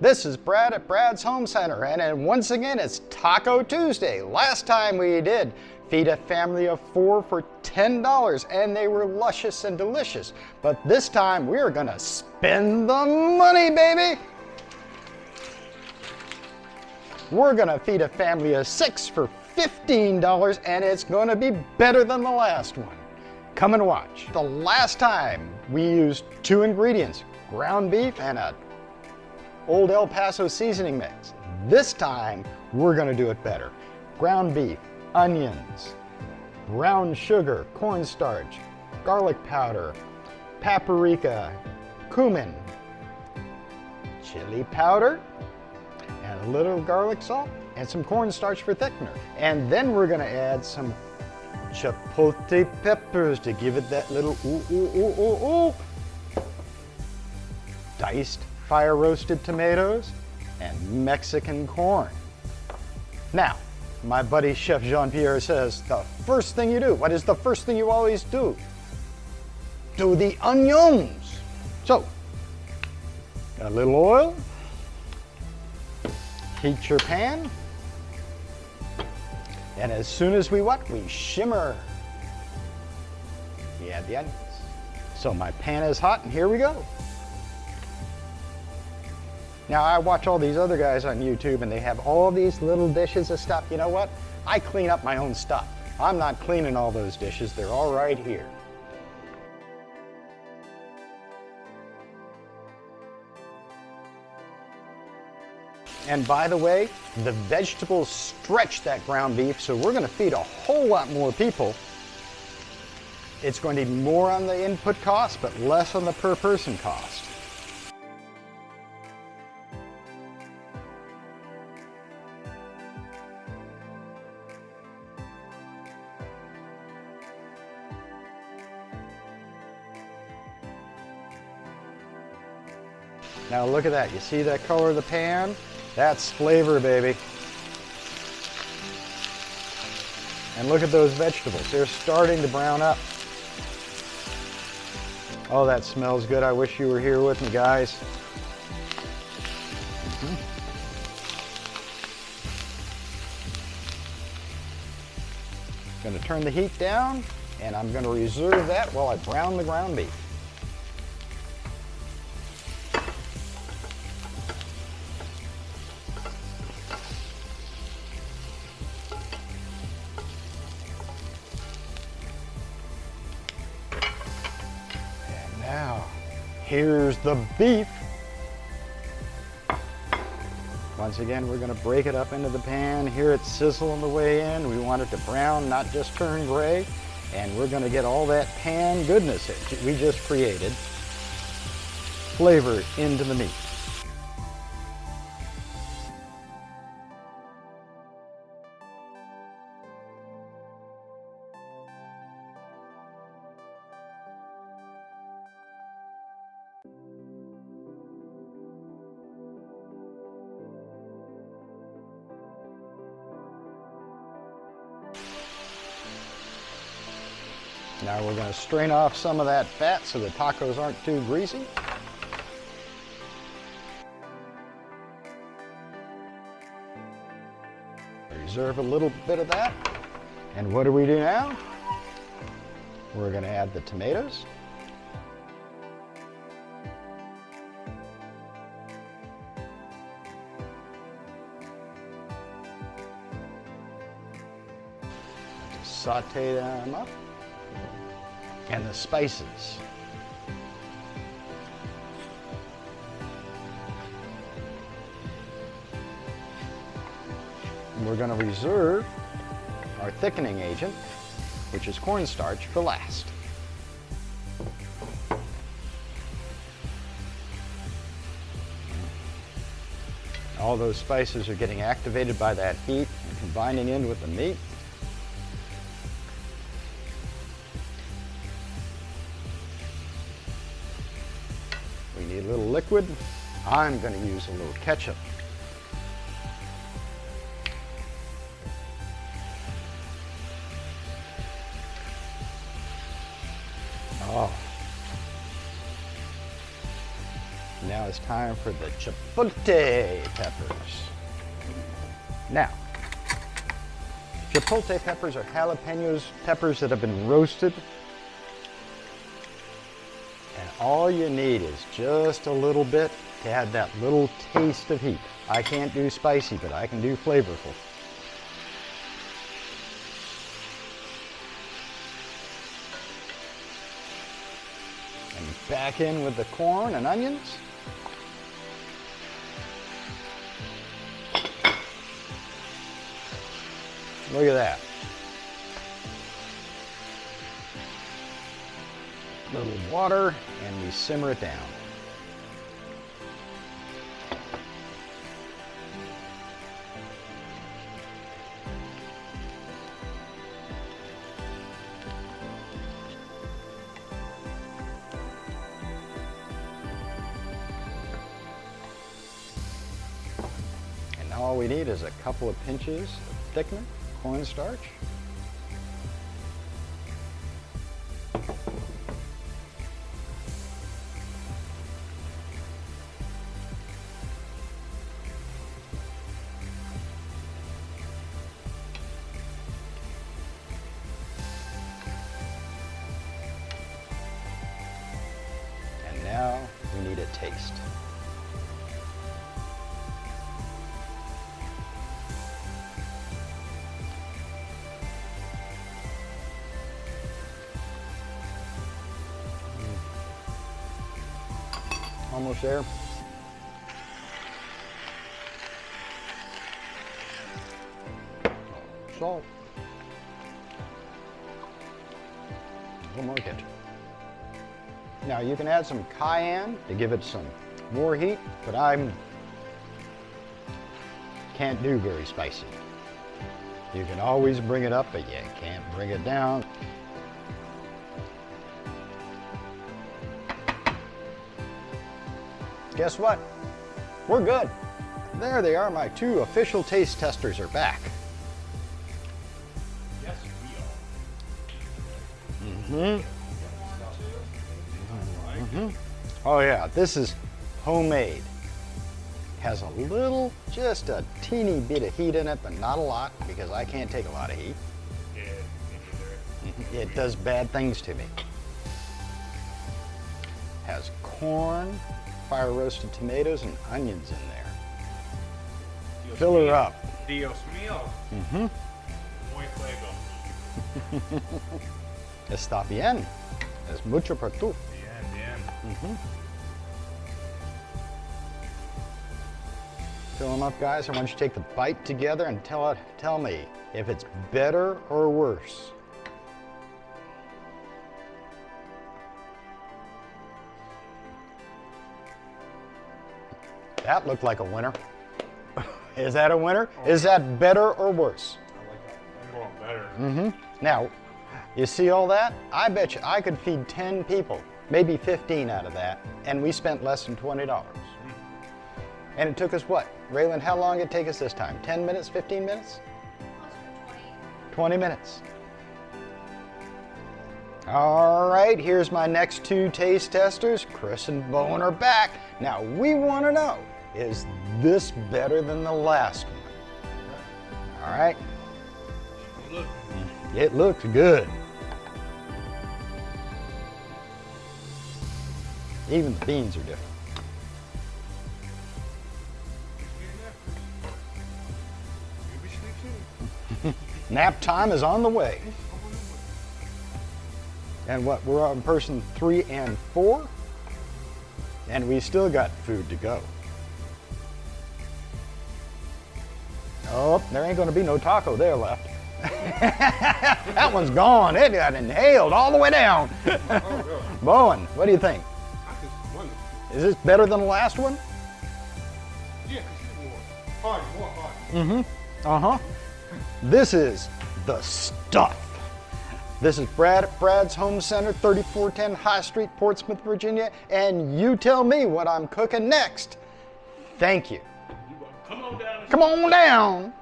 This is Brad at Brad's Home Center, and once again it's Taco Tuesday. Last time we did feed a family of 4 for $10, and they were luscious and delicious. But this time we're gonna spend the money, baby! We're gonna feed a family of 6 for $15, and it's gonna be better than the last one. Come and watch. The last time we used 2 ingredients, ground beef and a old El Paso seasoning mix. This time, we're gonna do it better. Ground beef, onions, brown sugar, cornstarch, garlic powder, paprika, cumin, chili powder, and a little garlic salt, and some cornstarch for thickener. And then we're gonna add some chipotle peppers to give it that little ooh, ooh, ooh, ooh, ooh. Diced fire roasted tomatoes, and Mexican corn. Now, my buddy Chef Jean-Pierre says, the first thing you do, what is the first thing you always do? Do the onions. So, got a little oil, heat your pan, and as soon as we what? We shimmer. We add the onions. So my pan is hot, and here we go. Now, I watch all these other guys on YouTube and they have all these little dishes of stuff. You know what? I clean up my own stuff. I'm not cleaning all those dishes. They're all right here. And by the way, the vegetables stretch that ground beef, so we're going to feed a whole lot more people. It's going to be more on the input cost, but less on the per person cost. Now look at that, you see that color of the pan? That's flavor, baby. And look at those vegetables, they're starting to brown up. Oh, that smells good. I wish you were here with me, guys. Gonna turn the heat down, and I'm gonna reserve that while I brown the ground beef. Now, here's the beef. Once again, we're going to break it up into the pan. Hear it sizzle on the way in. We want it to brown, not just turn gray. And we're going to get all that pan goodness that we just created flavored into the meat. Now we're going to strain off some of that fat so the tacos aren't too greasy. Reserve a little bit of that. And what do we do now? We're going to add the tomatoes. Saute them up. And the spices. And we're going to reserve our thickening agent, which is cornstarch, for last. All those spices are getting activated by that heat and combining in with the meat. We need a little liquid. I'm going to use a little ketchup. Oh. Now it's time for the chipotle peppers. Now, chipotle peppers are jalapenos peppers that have been roasted. And all you need is just a little bit to add that little taste of heat. I can't do spicy, but I can do flavorful. And back in with the corn and onions. Look at that. A little water, and we simmer it down. And now all we need is a couple of pinches of thickener, cornstarch. And now we need a taste. Almost there. Salt. A little more ketchup. Now you can add some cayenne to give it some more heat, but I can't do very spicy. You can always bring it up, but you can't bring it down. Guess what? We're good. There they are, my two official taste testers are back. Yes, we are. Oh yeah, this is homemade. Has a little, just a teeny bit of heat in it, but not a lot, because I can't take a lot of heat. Yeah, me neither. It does bad things to me. Has corn, fire roasted tomatoes, and onions in there. Dios Fill her mío. up. Dios mío. Muy fuego. Está bien. Es mucho para tú. Bien, bien. Fill them up, guys. I want you to take the bite together and tell me if it's better or worse. That looked like a winner. Is that a winner? Is that better or worse? I like that. I'm going better. Now, you see all that? I bet you I could feed 10 people, maybe 15 out of that, and we spent less than $20. And it took us what? Raylan, how long did it take us this time? 10 minutes, 15 minutes? 20 minutes. All right, here's my next two taste testers. Chris and Bowen are back. Now, we want to know, is this better than the last one? All right. Look. It looks good. Even the beans are different. You'll be sleep soon. Nap time is on the way. And what, we're on person 3 and 4? And we still got food to go. Oh, there ain't gonna be no taco there left. That one's gone. It got inhaled all the way down. Bowen, what do you think? I just wonder. Is this better than the last one? Yeah, because more hard. Uh-huh. This is the stuff. This is Brad's Home Center, 3410 High Street, Portsmouth, Virginia, and you tell me what I'm cooking next. Thank you. Come on down. Come on down.